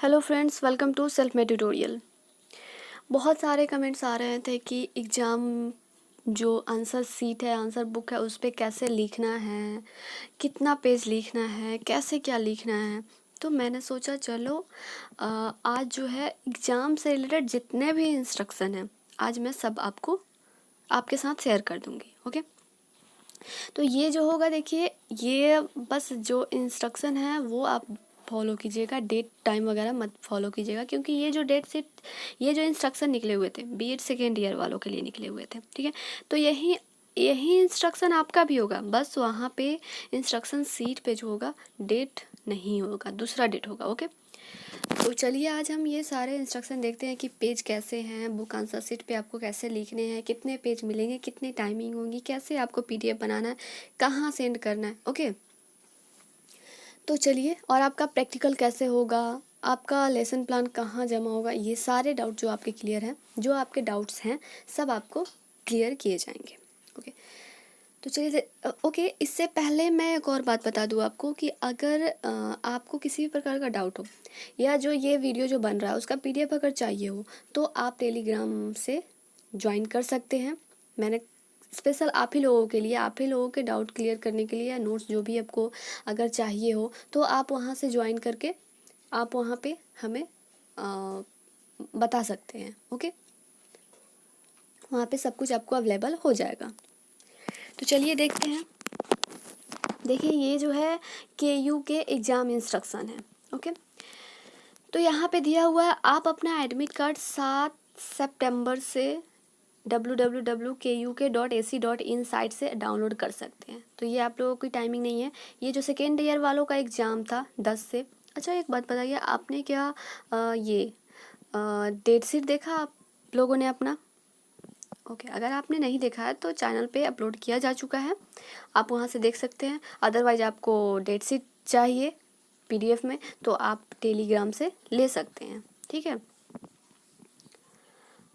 Hello friends, welcome to self made tutorial. बहुत सारे comments आ रहे थे कि एग्ज़ाम जो आंसर शीट है, आंसर बुक है, उस पे कैसे लिखना है, कितना पेज लिखना है, कैसे क्या लिखना है। तो मैंने सोचा चलो आज जो है एग्ज़ाम से रिलेटेड जितने भी इंस्ट्रक्शन हैं आज मैं सब आपको आपके साथ शेयर कर दूँगी। ओके, तो ये जो होगा, देखिए ये बस जो इंस्ट्रक्शन है वो आप फॉलो कीजिएगा, डेट टाइम वगैरह मत फॉलो कीजिएगा, क्योंकि ये जो डेट शीट, ये जो इंस्ट्रक्शन निकले हुए थे बीएड सेकेंड ईयर वालों के लिए निकले हुए थे, ठीक है। तो यही यही इंस्ट्रक्शन आपका भी होगा, बस वहाँ पे इंस्ट्रक्शन शीट पे जो होगा डेट नहीं होगा, दूसरा डेट होगा। ओके, तो चलिए आज हम ये सारे इंस्ट्रक्शन देखते हैं कि पेज कैसे हैं, बुक आंसर शीट पे आपको कैसे लिखने हैं, कितने पेज मिलेंगे, कितनी टाइमिंग होगी, कैसे आपको पीडीएफ बनाना है, कहाँ सेंड करना है। ओके, तो चलिए, और आपका प्रैक्टिकल कैसे होगा, आपका लेसन प्लान कहाँ जमा होगा, ये सारे डाउट जो आपके क्लियर हैं, जो आपके डाउट्स हैं सब आपको क्लियर किए जाएंगे। ओके, तो चलिए ओके, इससे पहले मैं एक और बात बता दूं आपको कि अगर आपको किसी भी प्रकार का डाउट हो या जो ये वीडियो जो बन रहा है उसका पीडीएफ अगर चाहिए हो तो आप टेलीग्राम से ज्वाइन कर सकते हैं। मैंने स्पेशल आप ही लोगों के लिए, आप ही लोगों के डाउट क्लियर करने के लिए, या नोट्स जो भी आपको अगर चाहिए हो तो आप वहाँ से ज्वाइन करके आप वहाँ पे हमें बता सकते हैं। ओके, वहाँ पे सब कुछ आपको अवेलेबल हो जाएगा। तो चलिए देखते हैं। देखिए ये जो है केयू के एग्ज़ाम इंस्ट्रक्शन है। ओके, तो यहाँ पे दिया हुआ है आप अपना एडमिट कार्ड 7 सितंबर से www.kuk.ac.in साइट से डाउनलोड कर सकते हैं। तो ये आप लोगों की टाइमिंग नहीं है, ये जो सेकेंड ईयर वालों का एग्ज़ाम था 10 से। अच्छा, एक बात बताइए, आपने क्या ये डेट शीट देखा आप लोगों ने अपना? ओके, अगर आपने नहीं देखा है तो चैनल पे अपलोड किया जा चुका है, आप वहाँ से देख सकते हैं। अदरवाइज आपको डेट शीट चाहिए पीडीएफ में तो आप टेलीग्राम से ले सकते हैं, ठीक है।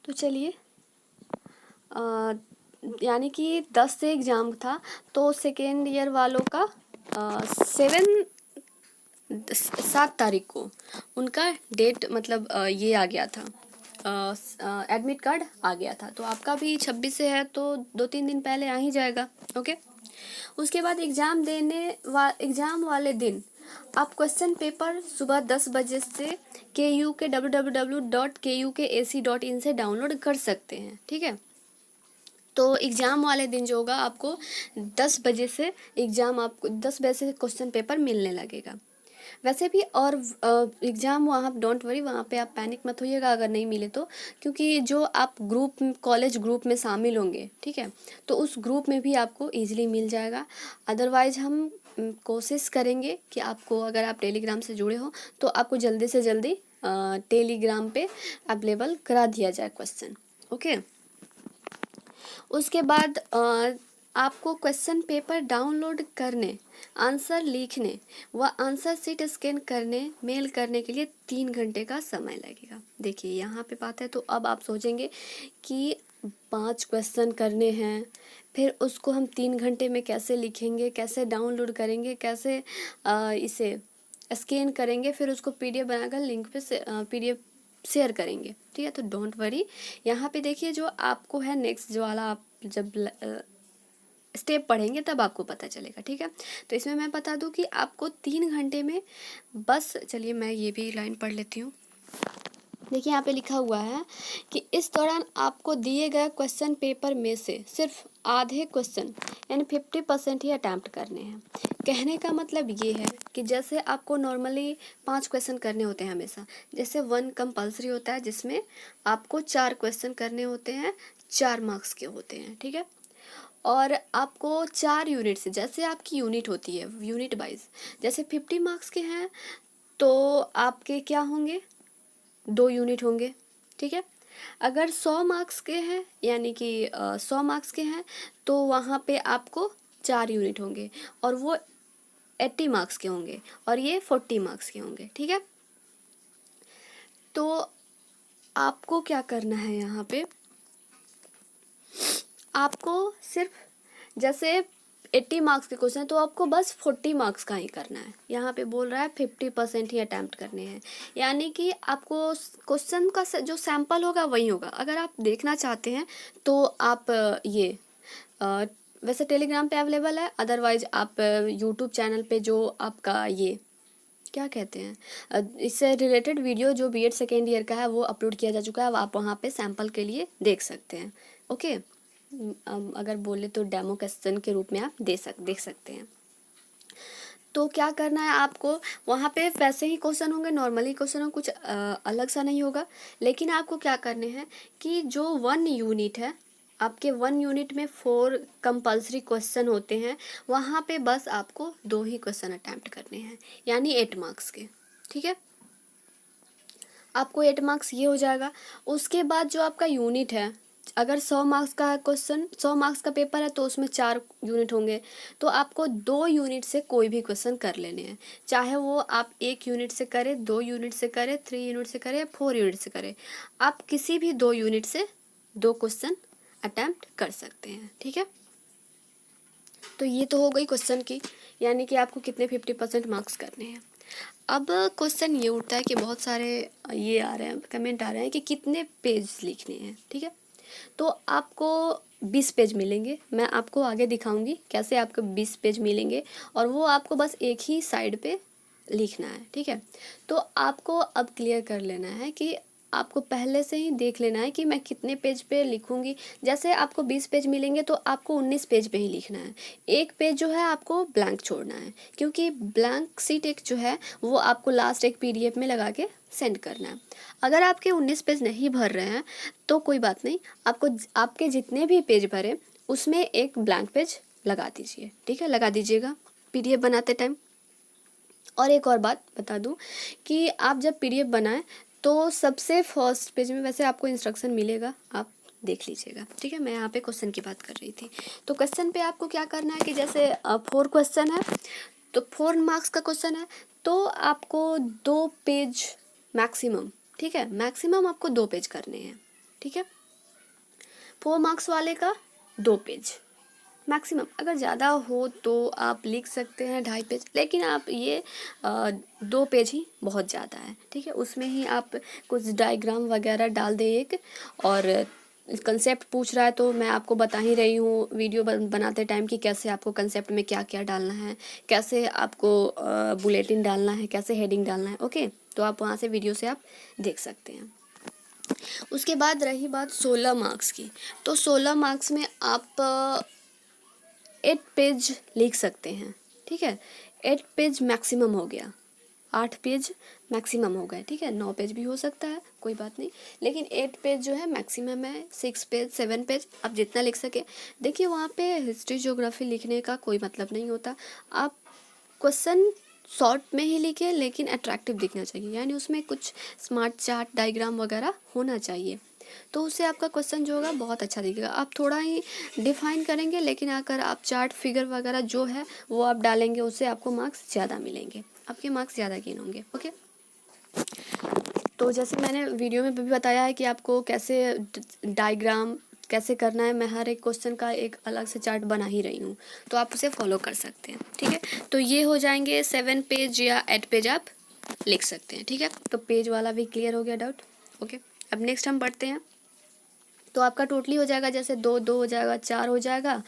तो चलिए, यानी कि 10 से एग्ज़ाम था तो सेकेंड ईयर वालों का 7 तारीख को उनका डेट मतलब ये आ गया था, एडमिट कार्ड आ गया था। तो आपका भी 26 से है तो 2-3 दिन पहले आ ही जाएगा। ओके, उसके बाद एग्ज़ाम वाले दिन आप क्वेश्चन पेपर सुबह 10 बजे से KU के www.kuk.ac.in से डाउनलोड कर सकते हैं, ठीक है। तो एग्ज़ाम वाले दिन जो होगा आपको 10 बजे से एग्ज़ाम, आपको 10 बजे से क्वेश्चन पेपर मिलने लगेगा। वैसे भी और एग्ज़ाम वहाँ डोंट वरी, वहाँ पे आप पैनिक मत होइएगा अगर नहीं मिले तो, क्योंकि जो आप ग्रुप कॉलेज ग्रुप में शामिल होंगे, ठीक है, तो उस ग्रुप में भी आपको ईजिली मिल जाएगा। अदरवाइज हम कोशिश करेंगे कि आपको, अगर आप टेलीग्राम से जुड़े हो तो आपको जल्दी से जल्दी टेलीग्राम पे अवेलेबल करा दिया जाए क्वेश्चन। ओके, उसके बाद आपको क्वेश्चन पेपर डाउनलोड करने, आंसर लिखने व आंसर शीट स्कैन करने, मेल करने के लिए 3 घंटे का समय लगेगा। देखिए यहाँ पे बात है, तो अब आप सोचेंगे कि 5 क्वेश्चन करने हैं, फिर उसको हम 3 घंटे में कैसे लिखेंगे, कैसे डाउनलोड करेंगे, कैसे इसे स्कैन करेंगे, फिर उसको पीडीएफ बनाकर लिंक पे से पीडीएफ शेयर करेंगे, ठीक है। तो डोंट वरी, यहाँ पे देखिए जो आपको है नेक्स्ट जो वाला, आप जब स्टेप पढ़ेंगे तब आपको पता चलेगा, ठीक है। तो इसमें मैं बता दूं कि आपको 3 घंटे में बस, चलिए मैं ये भी लाइन पढ़ लेती हूँ। देखिए यहाँ पे लिखा हुआ है कि इस दौरान आपको दिए गए क्वेश्चन पेपर में से सिर्फ आधे क्वेश्चन यानी 50% ही अटैम्प्ट करने हैं। कहने का मतलब ये है कि जैसे आपको नॉर्मली 5 क्वेश्चन करने होते हैं हमेशा, जैसे 1 कंपल्सरी होता है जिसमें आपको 4 क्वेश्चन करने होते हैं, 4 मार्क्स के होते हैं, ठीक है। और आपको 4 यूनिट से, जैसे आपकी यूनिट होती है यूनिट वाइज, जैसे 50 मार्क्स के हैं तो आपके क्या होंगे, 2 यूनिट होंगे, ठीक है। अगर 100 मार्क्स के हैं, यानी कि 100 मार्क्स के हैं तो वहाँ पे आपको 4 यूनिट होंगे, और वो 80 मार्क्स के होंगे, और ये 40 मार्क्स के होंगे, ठीक है। तो आपको क्या करना है, यहाँ पे आपको सिर्फ जैसे 80 मार्क्स के क्वेश्चन तो आपको बस 40 मार्क्स का ही करना है। यहाँ पे बोल रहा है 50% ही अटैम्प्ट करने हैं, यानी कि आपको क्वेश्चन का जो सैंपल होगा वही होगा। अगर आप देखना चाहते हैं तो आप ये वैसे टेलीग्राम पे अवेलेबल है, अदरवाइज आप यूट्यूब चैनल पे जो आपका ये क्या कहते हैं इससे रिलेटेड वीडियो जो बीएड सेकेंड ईयर का है वो अपलोड किया जा चुका है, अब आप वहाँ पे सैंपल के लिए देख सकते हैं। ओके, अगर बोले तो डेमो क्वेश्चन के रूप में आप देख सकते हैं। तो क्या करना है आपको, वहाँ पे वैसे ही क्वेश्चन होंगे, नॉर्मली क्वेश्चन हो, कुछ अलग सा नहीं होगा। लेकिन आपको क्या करने हैं कि जो 1 यूनिट है आपके 1 यूनिट में 4 कंपल्सरी क्वेश्चन होते हैं, वहाँ पे बस आपको 2 ही क्वेश्चन अटैम्प्ट करने हैं, यानी 8 मार्क्स के। ठीक है, आपको 8 मार्क्स ये हो जाएगा। उसके बाद जो आपका यूनिट है, अगर 100 मार्क्स का क्वेश्चन 100 मार्क्स का पेपर है तो उसमें 4 यूनिट होंगे, तो आपको 2 यूनिट से कोई भी क्वेश्चन कर लेने हैं, चाहे वो आप 1 यूनिट से करें, 2 यूनिट से करें, 3 यूनिट से करें, 4 यूनिट से करें, आप किसी भी 2 यूनिट से 2 क्वेश्चन अटैम्प्ट कर सकते हैं। ठीक है, तो ये तो हो गई क्वेश्चन की, यानी कि आपको कितने 50% मार्क्स करने हैं। अब क्वेश्चन ये उठता है कि बहुत सारे ये आ रहे हैं, कमेंट आ रहे हैं कि कितने पेज लिखने हैं। ठीक है, तो आपको 20 पेज मिलेंगे, मैं आपको आगे दिखाऊंगी कैसे आपको 20 पेज मिलेंगे, और वो आपको बस एक ही साइड पे लिखना है। ठीक है, तो आपको अब क्लियर कर लेना है कि आपको पहले से ही देख लेना है कि मैं कितने पेज पे लिखूंगी। जैसे आपको 20 पेज मिलेंगे तो आपको 19 पेज पे ही लिखना है, एक पेज जो है आपको ब्लैंक छोड़ना है, क्योंकि ब्लैंक सीट एक जो है वो आपको लास्ट एक PDF में लगा के सेंड करना है। अगर आपके 19 पेज नहीं भर रहे हैं तो कोई बात नहीं, आपको आपके जितने भी पेज भरे उसमें एक ब्लैंक पेज लगा दीजिए। ठीक है, लगा दीजिएगा PDF बनाते टाइम। और एक और बात बता दूं कि आप जब PDF बनाएं तो सबसे फर्स्ट पेज में वैसे आपको इंस्ट्रक्शन मिलेगा, आप देख लीजिएगा। ठीक है, मैं यहाँ पे क्वेश्चन की बात कर रही थी। तो क्वेश्चन पे आपको क्या करना है कि जैसे 4 क्वेश्चन है तो 4 मार्क्स का क्वेश्चन है, तो आपको 2 पेज मैक्सिमम, ठीक है, मैक्सिमम आपको 2 पेज करने हैं। ठीक है, 4 मार्क्स वाले का 2 पेज मैक्सिमम, अगर ज़्यादा हो तो आप लिख सकते हैं 2.5 पेज, लेकिन आप ये 2 पेज ही बहुत ज़्यादा है। ठीक है, उसमें ही आप कुछ डायग्राम वगैरह डाल दें एक, और कंसेप्ट पूछ रहा है तो मैं आपको बता ही रही हूँ वीडियो बनाते टाइम कि कैसे आपको कंसेप्ट में क्या क्या डालना है, कैसे आपको बुलेटिन डालना है, कैसे हेडिंग डालना है। ओके, तो आप वहाँ से वीडियो से आप देख सकते हैं। उसके बाद रही बात 16 मार्क्स की, तो 16 मार्क्स में आप 8 पेज लिख सकते हैं। ठीक है, 8 पेज मैक्सिमम हो गया, 8 पेज मैक्सिमम हो गए। ठीक है, 9 पेज भी हो सकता है, कोई बात नहीं, लेकिन 8 पेज जो है मैक्सिमम है। 6 पेज 7 पेज आप जितना लिख सके। देखिए, वहाँ पे हिस्ट्री ज्योग्राफी लिखने का कोई मतलब नहीं होता, आप क्वेश्चन शॉर्ट में ही लिखे, लेकिन अट्रैक्टिव दिखना चाहिए, यानी उसमें कुछ स्मार्ट चार्ट डायग्राम वगैरह होना चाहिए, तो उससे आपका क्वेश्चन जो होगा बहुत अच्छा दिखेगा। आप थोड़ा ही डिफाइन करेंगे, लेकिन अगर आप चार्ट फिगर वगैरह जो है वो आप डालेंगे, उससे आपको मार्क्स ज़्यादा मिलेंगे, आपके मार्क्स ज़्यादा गेन होंगे। ओके, तो जैसे मैंने वीडियो में भी बताया है कि आपको कैसे डायग्राम कैसे करना है, मैं हर एक क्वेश्चन का एक अलग से चार्ट बना ही रही हूँ, तो आप उसे फॉलो कर सकते हैं। ठीक है, तो ये हो जाएंगे 7 पेज या 8 पेज आप लिख सकते हैं। ठीक है, तो पेज वाला भी क्लियर हो गया डाउट। ओके, अब नेक्स्ट हम बढ़ते हैं। तो आपका टोटली हो जाएगा, जैसे 2 2 हो जाएगा, 4 हो जाएगा।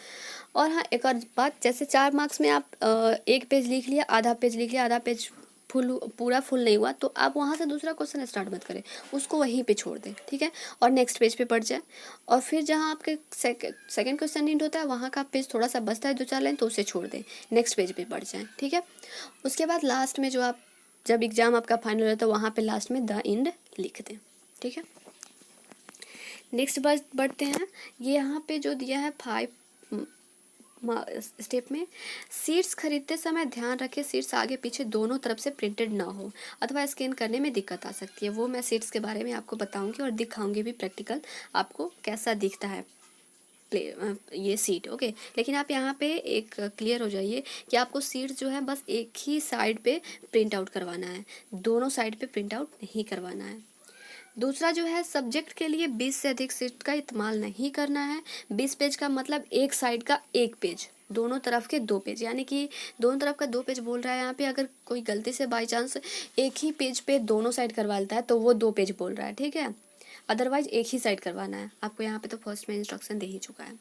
और हाँ, एक और बात, जैसे 4 मार्क्स में आप 1 पेज लिख लिया, आधा पेज लिख लिया, आधा पेज पूरा फुल नहीं हुआ, तो आप वहाँ से दूसरा क्वेश्चन स्टार्ट मत करें, उसको वहीं पे छोड़ दें। ठीक है, और नेक्स्ट पेज पे पढ़ जाए, और फिर जहाँ आपके सेकंड क्वेश्चन नीड होता है वहाँ का पेज थोड़ा सा बचता है 2-4 लाइन, तो उसे छोड़ दें, नेक्स्ट पेज पे पढ़ जाएँ। ठीक है, उसके बाद लास्ट में जो आप जब एग्ज़ाम आपका फाइनल हो जाता है वहाँ पर लास्ट में द एंड लिख दें। ठीक है, नेक्स्ट बढ़ते हैं। ये यहाँ पे जो दिया है 5 स्टेप में, सीट्स खरीदते समय ध्यान रखें सीट्स आगे पीछे दोनों तरफ से प्रिंटेड ना हो, अथवा स्कैन करने में दिक्कत आ सकती है। वो मैं सीट्स के बारे में आपको बताऊंगी और दिखाऊंगी भी प्रैक्टिकल, आपको कैसा दिखता है ये सीट। ओके, लेकिन आप यहाँ पे एक क्लियर हो जाइए कि आपको सीट जो है बस एक ही साइड पे प्रिंट आउट करवाना है, दोनों साइड पे प्रिंट आउट नहीं करवाना है। दूसरा जो है, सब्जेक्ट के लिए 20 से अधिक सीट का इस्तेमाल नहीं करना है। 20 पेज का मतलब एक साइड का एक पेज, दोनों तरफ के 2 पेज, यानी कि दोनों तरफ का 2 पेज बोल रहा है यहाँ पे। अगर कोई गलती से बाई चांस एक ही पेज पे दोनों साइड करवा लेता है तो वो 2 पेज बोल रहा है, ठीक है। अदरवाइज एक ही साइड करवाना है आपको, यहाँ पे तो फर्स्ट में इंस्ट्रक्शन दे ही चुका है।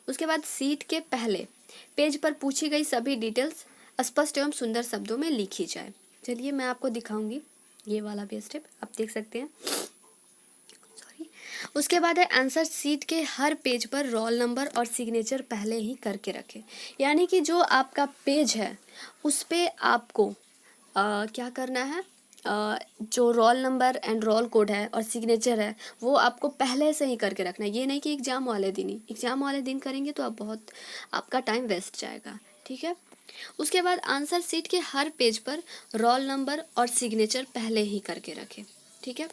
उसके बाद सीट के पहले पेज पर पूछी गई सभी डिटेल्स स्पष्ट एवं सुंदर शब्दों में लिखी जाए। चलिए मैं आपको दिखाऊंगी ये वाला भी स्टेप, आप देख सकते हैं। सॉरी। उसके बाद है आंसर सीट के हर पेज पर रोल नंबर और सिग्नेचर पहले ही करके रखें। यानी कि जो आपका पेज है उस पे आपको क्या करना है, जो roll number and roll code है और सिग्नेचर है वो आपको पहले से ही करके रखना है। ये नहीं कि एग्ज़ाम वाले दिन ही, एग्ज़ाम वाले दिन करेंगे तो आप बहुत आपका टाइम वेस्ट जाएगा, ठीक है। उसके बाद आंसर सीट के हर पेज पर रोल नंबर और सिग्नेचर पहले ही करके रखें, ठीक है।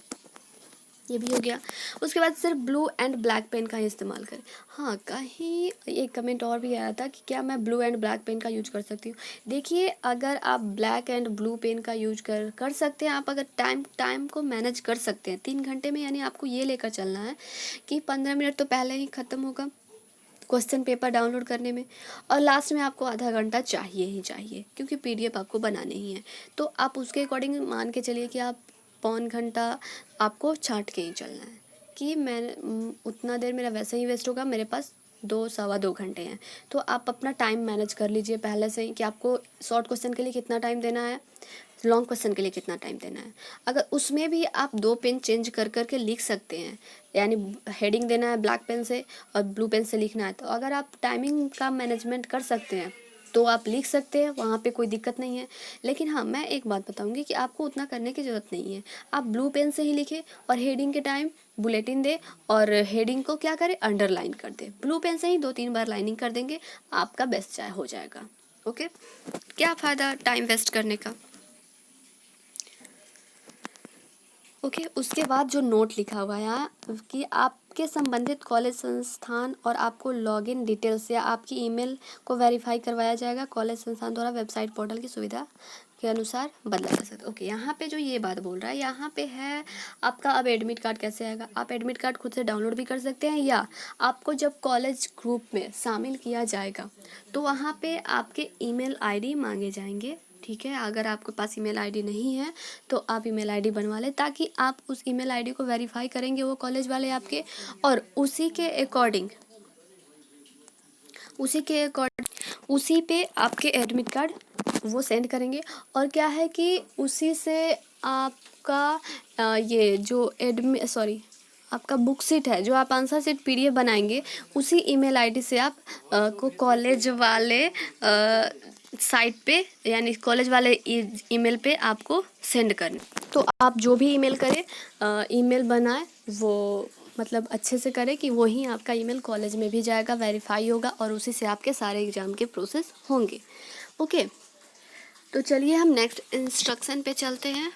ये भी हो गया। उसके बाद सिर्फ ब्लू एंड ब्लैक पेन का इस्तेमाल करें। हाँ, कहीं एक कमेंट और भी आया था कि क्या मैं ब्लू एंड ब्लैक पेन का यूज कर सकती हूँ। देखिए, अगर आप ब्लैक एंड ब्लू पेन का यूज कर सकते हैं, आप अगर टाइम को मैनेज कर सकते हैं 3 घंटे में, यानी आपको ये लेकर चलना है कि 15 मिनट तो पहले ही ख़त्म होगा क्वेश्चन पेपर डाउनलोड करने में, और लास्ट में आपको आधा घंटा चाहिए ही चाहिए क्योंकि PDF आपको बनाने ही है। तो आप उसके अकॉर्डिंग मान के चलिए कि आप पौन घंटा आपको छाँट के ही चलना है कि मैं उतना देर मेरा वैसे ही वेस्ट होगा, मेरे पास 2 सवा 2 घंटे हैं। तो आप अपना टाइम मैनेज कर लीजिए पहले से ही कि आपको शॉर्ट क्वेश्चन के लिए कितना टाइम देना है, लॉन्ग क्वेश्चन के लिए कितना टाइम देना है। अगर उसमें भी आप 2 पेन चेंज कर करके लिख सकते हैं, यानी हेडिंग देना है ब्लैक पेन से और ब्लू पेन से लिखना है, तो अगर आप टाइमिंग का मैनेजमेंट कर सकते हैं तो आप लिख सकते हैं, वहाँ पे कोई दिक्कत नहीं है। लेकिन हाँ, मैं एक बात बताऊँगी कि आपको उतना करने की ज़रूरत नहीं है। आप ब्लू पेन से ही लिखें और हेडिंग के टाइम बुलेटिन दे और हेडिंग को क्या करें, अंडरलाइन कर दे। ब्लू पेन से ही 2-3 बार लाइनिंग कर देंगे, आपका बेस्ट चाय हो जाएगा। ओके, क्या फ़ायदा टाइम वेस्ट करने का। ओके, उसके बाद जो नोट लिखा हुआ है यहाँ कि आपके संबंधित कॉलेज संस्थान और आपको लॉगिन डिटेल्स या आपकी ईमेल को वेरीफाई करवाया जाएगा। कॉलेज संस्थान द्वारा वेबसाइट पोर्टल की सुविधा के अनुसार बदला जा सकता है। ओके, यहाँ पे जो ये बात बोल रहा है, यहाँ पे है आपका अब एडमिट कार्ड कैसे आएगा। आप एडमिट कार्ड खुद से डाउनलोड भी कर सकते हैं, या आपको जब कॉलेज ग्रुप में शामिल किया जाएगा तो वहाँ पे आपके ईमेल ID मांगे जाएंगे, ठीक है। अगर आपके पास ईमेल ID नहीं है तो आप ईमेल ID बनवा लें, ताकि आप उस ईमेल ID को वेरीफाई करेंगे वो कॉलेज वाले आपके, और उसी पे आपके एडमिट कार्ड वो सेंड करेंगे। और क्या है कि उसी से आपका ये जो आपका बुक सीट है, जो आप आंसर सीट PDF बनाएंगे, उसी ईमेल ID से आप को कॉलेज वाले साइट पे, यानी कॉलेज वाले ईमेल पे आपको सेंड करना। तो आप जो भी ईमेल करें, ईमेल बनाए वो मतलब अच्छे से करें कि वही आपका ईमेल कॉलेज में भी जाएगा, वेरीफाई होगा और उसी से आपके सारे एग्ज़ाम के प्रोसेस होंगे। ओके, तो चलिए हम नेक्स्ट इंस्ट्रक्शन पे चलते हैं।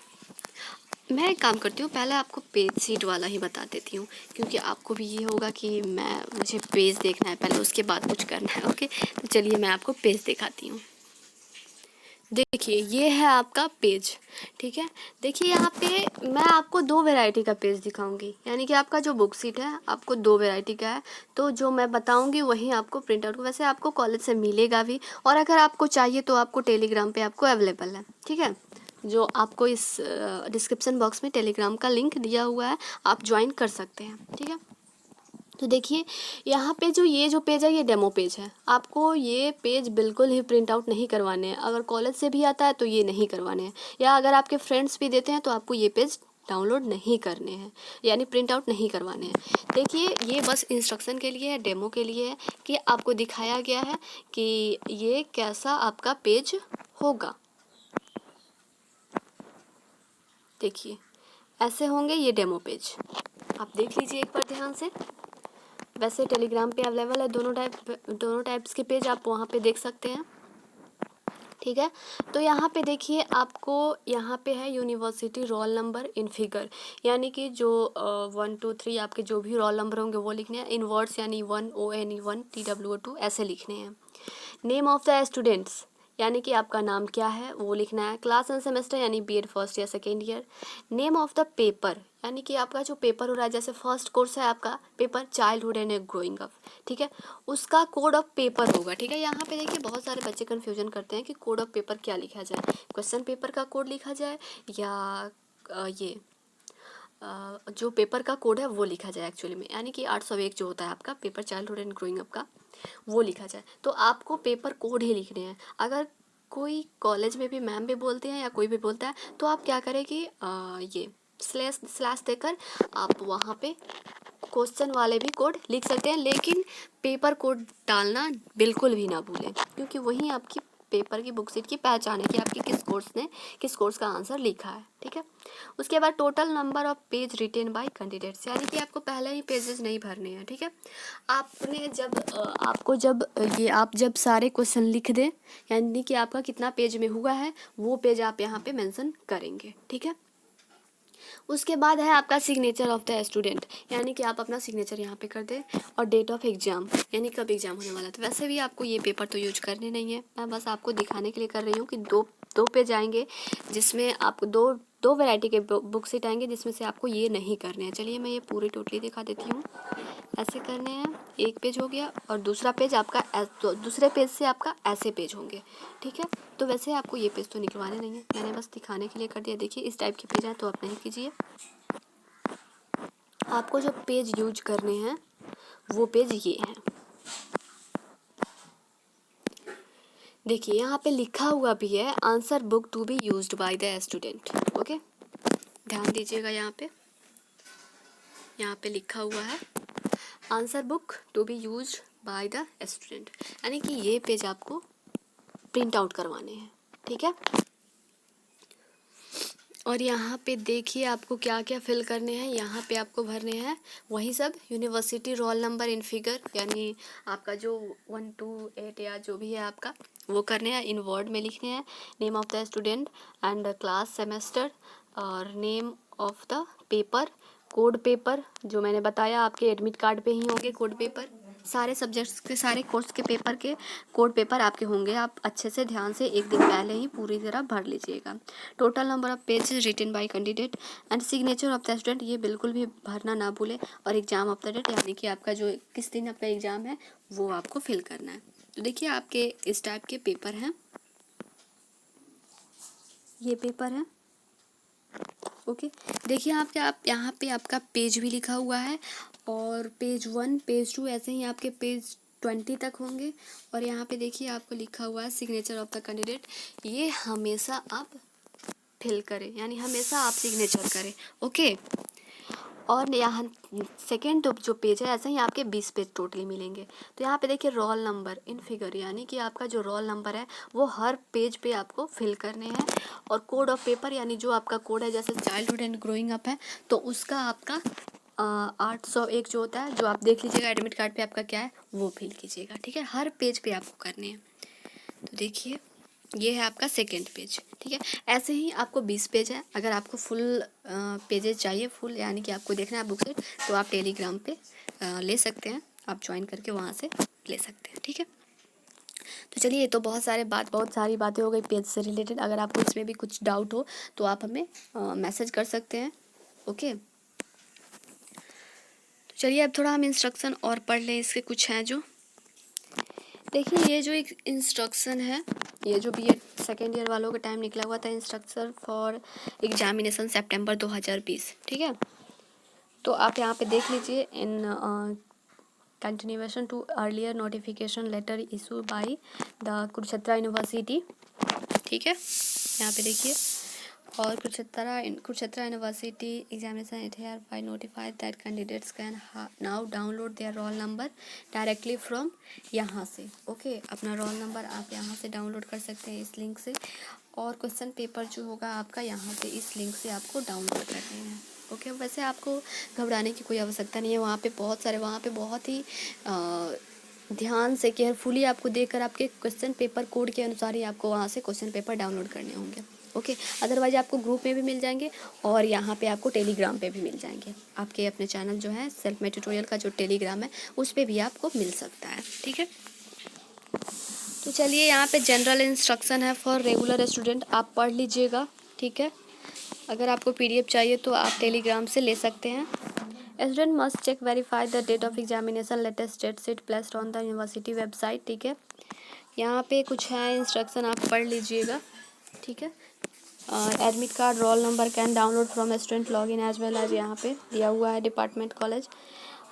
मैं एक काम करती हूँ, पहले आपको पेज सीट वाला ही बता देती हूँ, क्योंकि आपको भी ये होगा कि मुझे पेज देखना है पहले, उसके बाद कुछ करना है। ओके, तो चलिए मैं आपको पेज दिखाती हूँ। देखिए, ये है आपका पेज, ठीक है। देखिए, यहाँ पे मैं आपको 2 वैरायटी का पेज दिखाऊंगी, यानी कि आपका जो बुक सीट है आपको 2 वैरायटी का है। तो जो मैं बताऊंगी वही आपको प्रिंट आउट, वैसे आपको कॉलेज से मिलेगा भी, और अगर आपको चाहिए तो आपको टेलीग्राम पे आपको अवेलेबल है, ठीक है। जो आपको इस डिस्क्रिप्शन बॉक्स में टेलीग्राम का लिंक दिया हुआ है, आप ज्वाइन कर सकते हैं, ठीक है। तो देखिए, यहाँ पे ये जो पेज है ये डेमो पेज है। आपको ये पेज बिल्कुल ही प्रिंट आउट नहीं करवाने हैं। अगर कॉलेज से भी आता है तो ये नहीं करवाने हैं, या अगर आपके फ्रेंड्स भी देते हैं तो आपको ये पेज डाउनलोड नहीं करने हैं, यानी प्रिंट आउट नहीं करवाने हैं। देखिए, ये बस इंस्ट्रक्शन के लिए है, डेमो के लिए है, कि आपको दिखाया गया है कि ये कैसा आपका पेज होगा। देखिए, ऐसे होंगे ये डेमो पेज, आप देख लीजिए एक बार ध्यान से। वैसे टेलीग्राम पे अवेलेबल है दोनों टाइप्स के पेज, आप वहाँ पे देख सकते हैं, ठीक है। तो यहाँ पे देखिए, आपको यहाँ पे है university roll number in figure, यानी कि जो 1 2 3 आपके जो भी रोल नंबर होंगे वो लिखने हैं इन वर्ड्स, यानी 1 ONE 1 TWO 2 ऐसे लिखने हैं। नेम ऑफ द स्टूडेंट्स, यानी कि आपका नाम क्या है वो लिखना है। क्लास एंड सेमेस्टर यानी बीएड फर्स्ट या second year. Name of the paper यानी कि आपका जो पेपर हो रहा है, जैसे फर्स्ट कोर्स है आपका paper childhood and growing up, ठीक है, उसका कोड ऑफ पेपर होगा। ठीक है, यहाँ पे देखिए बहुत सारे बच्चे कन्फ्यूजन करते हैं कि कोड ऑफ पेपर क्या लिखा जाए, क्वेश्चन पेपर का कोड लिखा जाए या ये जो पेपर का कोड है वो लिखा जाए एक्चुअली में, यानी कि 801 जो होता है आपका paper childhood and growing up का, वो लिखा जाए। तो आपको पेपर कोड ही लिखने हैं। अगर कोई कॉलेज में भी मैम भी बोलते हैं या कोई भी बोलता है तो आप क्या करें कि ये स्लैश देकर आप वहाँ पे क्वेश्चन वाले भी कोड लिख सकते हैं, लेकिन पेपर कोड डालना बिल्कुल भी ना भूलें, क्योंकि वही आपकी पेपर की बुक सीट की पहचान है कि आपकी किस कोर्स का आंसर लिखा है। ठीक है, उसके बाद total number of page written by candidates, यानी कि आपको पहले ही पेजेस नहीं भरने हैं। ठीक है, आपने जब सारे क्वेश्चन लिख दें, यानी कि आपका कितना पेज में हुआ है वो पेज आप यहाँ पे मेंशन करेंगे। ठीक है, उसके बाद है आपका सिग्नेचर ऑफ द स्टूडेंट, यानी कि आप अपना सिग्नेचर यहाँ पे कर दें, और डेट ऑफ एग्जाम यानी कब एग्जाम होने वाला था। वैसे भी आपको ये पेपर तो यूज करने नहीं है, मैं बस आपको दिखाने के लिए कर रही हूँ कि दो पेज आएंगे जिसमें आपको दो वैरायटी के बुक सेट आएंगे जिसमें से आपको ये नहीं करने हैं। चलिए मैं ये पूरी टोटली दिखा देती हूँ। ऐसे करने हैं, एक पेज हो गया और दूसरा पेज आपका तो दूसरे पेज से आपका ऐसे पेज होंगे। ठीक है, तो वैसे आपको ये पेज तो निकलवाने नहीं है, मैंने बस दिखाने के लिए कर दिया। देखिए इस टाइप के पेज हैं तो आप नहीं कीजिए। आपको जो पेज यूज करने हैं वो पेज ये हैं। देखिए यहाँ पे लिखा हुआ भी है answer book to be used by the student. Okay, ध्यान दीजिएगा, यहाँ पे लिखा हुआ है answer book to be used by the student, यानी कि ये पेज आपको प्रिंट आउट करवाने हैं। ठीक है, और यहाँ पे देखिए आपको क्या क्या फिल करने हैं। यहाँ पे आपको भरने हैं वही सब university roll number in figure, यानी आपका जो 1 to 8 या जो भी है आपका वो करने हैं, इन वर्ड में लिखने हैं। Name of the student and class semester और name of the paper, code paper जो मैंने बताया आपके एडमिट कार्ड पे ही होंगे कोड पेपर। सारे सब्जेक्ट्स के सारे कोर्स के पेपर के कोड पेपर आपके होंगे। आप अच्छे से ध्यान से एक दिन पहले ही पूरी तरह भर लीजिएगा। Total number of pages written by candidate and signature of the student, ये बिल्कुल भी भरना ना भूलें। और एग्जाम ऑफ द डेट, यानी कि आपका जो किस दिन आपका एग्जाम है वो आपको फिल करना है। तो देखिए आपके इस टाइप के पेपर हैं, ये पेपर है। ओके, देखिए आप यहाँ पे आपका पेज भी लिखा हुआ है, और पेज 1 पेज 2 ऐसे ही आपके पेज 20 तक होंगे। और यहाँ पे देखिए आपको लिखा हुआ है सिग्नेचर ऑफ द कैंडिडेट, ये हमेशा आप फिल करें, यानी हमेशा आप सिग्नेचर करें। ओके, और यहाँ सेकेंड जो पेज है ऐसे ही आपके 20 पेज टोटली मिलेंगे। तो यहाँ पे देखिए रोल नंबर इन फिगर, यानी कि आपका जो रोल नंबर है वो हर पेज पे आपको फिल करने हैं। और कोड ऑफ पेपर, यानी जो आपका कोड है, जैसे चाइल्डहुड एंड ग्रोइंग अप है तो उसका आपका 801 जो होता है, जो आप देख लीजिएगा एडमिट कार्ड पे आपका क्या है वो फिल कीजिएगा। ठीक है, हर पेज पे आपको करने हैं। तो देखिए ये है आपका सेकेंड पेज। ठीक है, ऐसे ही आपको 20 पेज है। अगर आपको फुल पेजेस चाहिए, फुल यानी कि आपको देखना है बुक सेट, तो आप टेलीग्राम पे ले सकते हैं, आप ज्वाइन करके वहाँ से ले सकते हैं। ठीक है, तो चलिए ये तो बहुत सारी बातें हो गई पेज से रिलेटेड। अगर आपको इसमें भी कुछ डाउट हो तो आप हमें मैसेज कर सकते हैं। ओके, तो चलिए अब थोड़ा हम इंस्ट्रक्शन और पढ़ लें, इसके कुछ हैं जो। देखिए ये जो एक इंस्ट्रक्शन है, ये जो बीएड सेकेंड ईयर वालों का टाइम निकला हुआ था, इंस्ट्रक्शन फॉर एग्जामिनेशन सितंबर 2020। ठीक है, तो आप यहाँ पे देख लीजिए, in continuation to earlier notification letter issue by the Kurukshetra University. ठीक है, यहाँ पे देखिए, और Kurukshetra University examination it hereby notified that candidates can now download their roll number directly from यहाँ से। ओके, अपना रोल नंबर आप यहाँ से डाउनलोड कर सकते हैं इस लिंक से, और क्वेश्चन पेपर जो होगा आपका यहाँ से इस लिंक से आपको डाउनलोड करने हैं। ओके, वैसे आपको घबराने की कोई आवश्यकता नहीं है। वहाँ पे बहुत ही ध्यान से केयरफुली आपको देखकर आपके क्वेश्चन पेपर कोड के अनुसार ही आपको वहाँ से क्वेश्चन पेपर डाउनलोड करने होंगे। ओके, अदरवाइज आपको ग्रुप में भी मिल जाएंगे और यहाँ पे आपको टेलीग्राम पे भी मिल जाएंगे। आपके अपने चैनल जो है सेल्फ मेड ट्यूटोरियल का जो टेलीग्राम है उस पर भी आपको मिल सकता है। ठीक है, तो चलिए यहाँ पे जनरल इंस्ट्रक्शन है फॉर रेगुलर स्टूडेंट, आप पढ़ लीजिएगा, ठीक है। अगर आपको PDF चाहिए तो आप टेलीग्राम से ले सकते हैं। Student must check verify the date of examination latest date sheet placed on the university website, ठीक है। यहाँ पे कुछ है इंस्ट्रक्शन, आप पढ़ लीजिएगा, ठीक है। और admit card roll number can download from student login as well as यहाँ पे दिया हुआ है डिपार्टमेंट कॉलेज।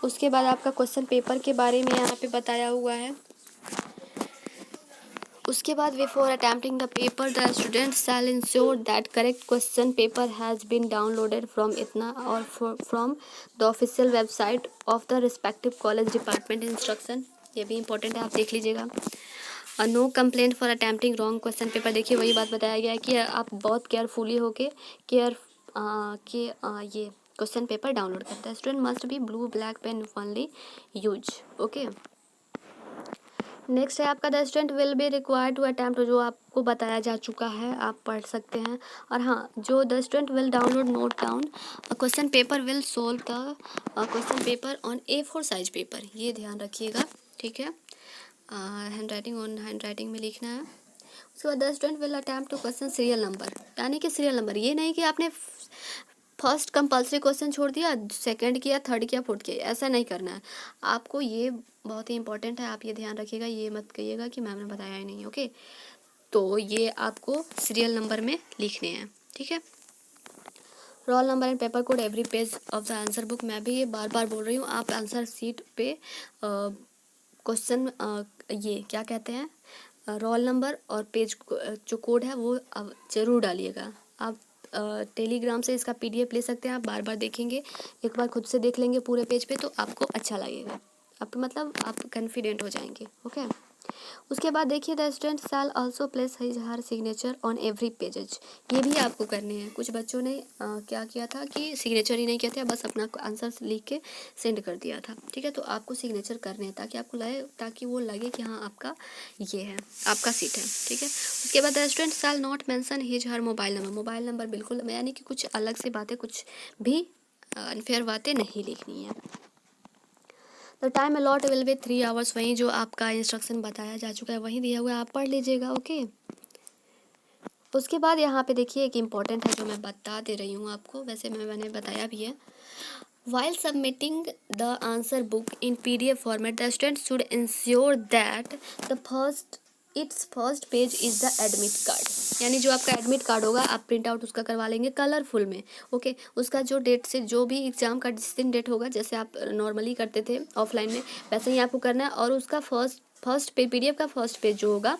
उसके बाद आपका क्वेश्चन पेपर के बारे में यहाँ पे बताया हुआ है। उसके बाद before attempting the paper the student shall ensure that correct question paper has been downloaded from इतना और from the official website of the respective college department instruction. ये भी इंपॉर्टेंट है, आप देख लीजिएगा। और no complaint for attempting wrong question paper, देखिए वही बात बताया गया है कि आप बहुत केयरफुली होके ये क्वेश्चन पेपर डाउनलोड करते हैं। Student must be blue black pen only use, okay. Next है आपका the student will be required to attempt, जो आपको बताया जा चुका है, आप पढ़ सकते हैं। और हाँ, जो the student will download note down question paper will solve the question paper on A4 size paper, ये ध्यान रखिएगा, ठीक है। हैंड राइटिंग में लिखना है। उसके बाद the student will attempt to question serial number, यानी कि सीरियल नंबर ये नहीं कि आपने फर्स्ट कंपल्सरी क्वेश्चन छोड़ दिया, सेकंड किया, थर्ड किया, फोर्थ किया, ऐसा नहीं करना है आपको। ये बहुत ही इंपॉर्टेंट है, आप ये ध्यान रखिएगा, ये मत कहिएगा कि मैम ने बताया ही नहीं, ओके। तो ये आपको सीरियल नंबर में लिखने हैं, ठीक है। Roll number and paper code every page of the answer book, मैं भी ये बार बार बोल रही हूँ, आप आंसर शीट पे क्वेश्चन ये क्या कहते हैं रोल नंबर और पेज जो कोड है वो ज़रूर डालिएगा। आप टेलीग्राम से इसका PDF ले सकते हैं, आप बार बार देखेंगे, एक बार खुद से देख लेंगे पूरे पेज पे तो आपको अच्छा लगेगा, आपको मतलब आप कॉन्फिडेंट हो जाएंगे, ओके। उसके बाद देखिए the student shell also place his her signature on every pages, ये भी आपको करने हैं। कुछ बच्चों ने क्या किया था कि सिग्नेचर ही नहीं किया था, बस अपना आंसर लिख के सेंड कर दिया था, ठीक है। तो आपको सिग्नेचर करने हैं ताकि आपको लगे, ताकि वो लगे कि हाँ आपका ये है, आपका सीट है, ठीक है। उसके बाद the student shall not mention his her mobile number बिल्कुल, यानी कि कुछ अलग से बातें, कुछ भी अनफेयर बातें नहीं लिखनी है। The time allot will be 3 hours, वहीं जो आपका इंस्ट्रक्शन बताया जा चुका है वहीं दिया हुआ है, आप पढ़ लीजिएगा, ओके। उसके बाद यहाँ पे देखिए एक इम्पॉर्टेंट है जो मैं बता दे रही हूँ आपको, वैसे मैंने बताया भी है। While submitting the answer book in PDF format, the student should ensure that its first page is the admit card, यानी जो आपका एडमिट कार्ड होगा आप प्रिंट आउट उसका करवा लेंगे कलरफुल में, ओके। उसका जो डेट से जो भी एग्जाम का जिस दिन डेट होगा, जैसे आप नॉर्मली करते थे ऑफलाइन में, वैसे ही आपको करना है। और उसका फर्स्ट पेज PDF का फर्स्ट पेज जो होगा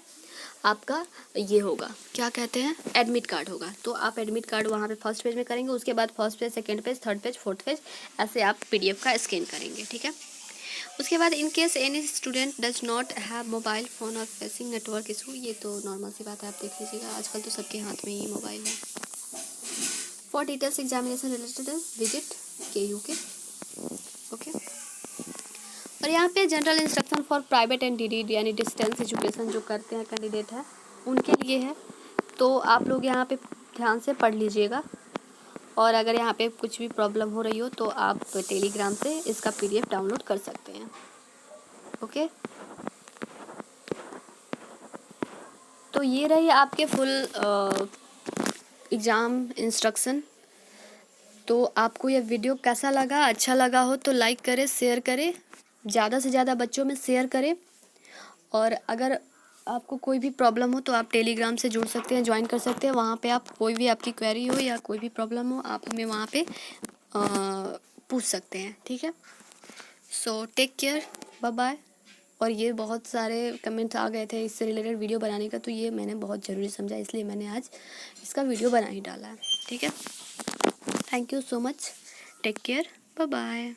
आपका ये होगा, क्या कहते हैं, एडमिट कार्ड होगा। तो आप एडमिट कार्ड वहाँ पे फर्स्ट पेज में करेंगे, उसके बाद first page, second page, third page, fourth page, ऐसे आप PDF का स्कैन करेंगे, ठीक है। उसके बाद in case any student does not have mobile phone और फेसिंग नेटवर्क इशू, ये तो नॉर्मल सी बात है, आप देख लीजिएगा, आजकल तो सबके हाथ में ही मोबाइल है। For details examination related visit KU के, ओके। और यहाँ पे general instruction for private and DD यानी डिस्टेंस एजुकेशन जो करते हैं कैंडिडेट है उनके लिए है, तो आप लोग यहाँ पे ध्यान से पढ़ लीजिएगा। और अगर यहाँ पे कुछ भी प्रॉब्लम हो रही हो तो आप टेलीग्राम से इसका PDF डाउनलोड कर सकते हैं, ओके। तो ये रही आपके फुल एग्ज़ाम इंस्ट्रक्शन। तो आपको यह वीडियो कैसा लगा, अच्छा लगा हो तो लाइक करें, शेयर करें, ज़्यादा से ज़्यादा बच्चों में शेयर करें। और अगर आपको कोई भी प्रॉब्लम हो तो आप टेलीग्राम से जुड़ सकते हैं, ज्वाइन कर सकते हैं, वहाँ पे आप कोई भी आपकी क्वेरी हो या कोई भी प्रॉब्लम हो आप हमें वहाँ पे पूछ सकते हैं, ठीक है। So take care, bye bye. और ये बहुत सारे कमेंट्स आ गए थे इससे रिलेटेड वीडियो बनाने का, तो ये मैंने बहुत ज़रूरी समझा, इसलिए मैंने आज इसका वीडियो बना ही डाला है, ठीक है। Thank you so much, take care, bye bye.